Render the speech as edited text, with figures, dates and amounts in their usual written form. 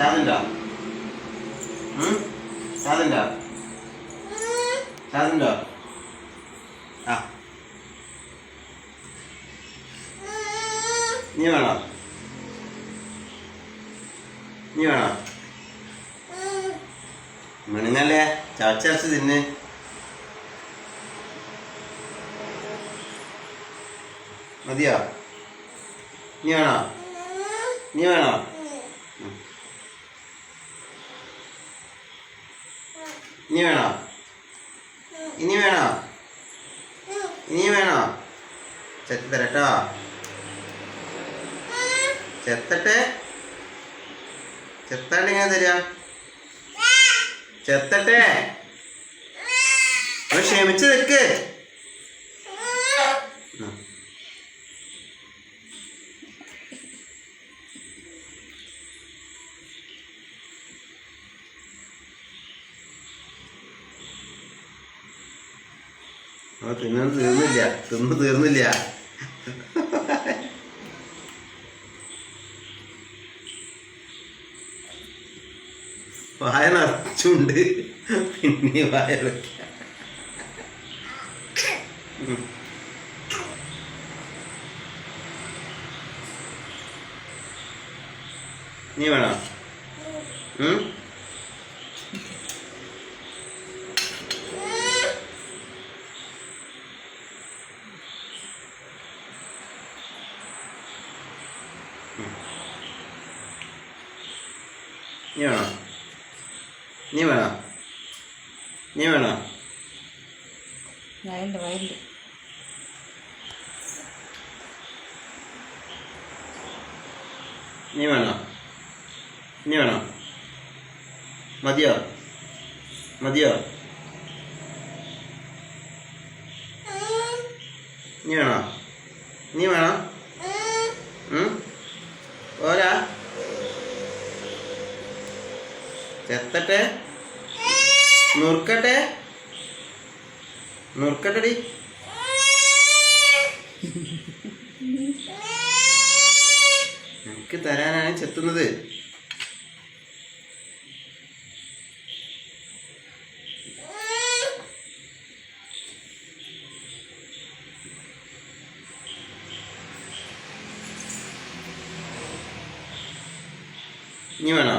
ചാതുണ്ടോ? ചാതുണ്ടോ? ചാതുണ്ടോ? ആ നീ വേണോ? നീ വേണോ? മിണുങ്ങല്ലേ, ചവച്ചരച്ച് തിന്ന്. മതിയോ? നീ വേണോ? നീ വേണോ? ഇനി വേണോ? ഇനി വേണോ? ഇനി വേണോ? ചെത്തി തരട്ടോ? ചെത്തട്ടെ? ചെത്താണ്ട് ഇങ്ങനെ തരാ? ചെത്തട്ടെ? ഒന്ന് ക്ഷമിച്ച് നിൽക്ക്. തിന്നു തീർന്നില്ല. വായ നിറച്ചുണ്ട്, പിന്നെ വായ നീ വേണോ? നീ വേണോ? നീ വേണോ? നീ വേണോ? വയലുണ്ട്. നീ വേണോ? നീ വേണോ? മതിയോ? മതിയോ? നീ വേണോ? നീ വേണോ? ഓരാ ചെത്തട്ടെ? നുറുക്കട്ടെ? നുറുക്കട്ടെടി. എനിക്ക് തരാനാണ് ചെത്തുന്നത്. നീ വേണോ?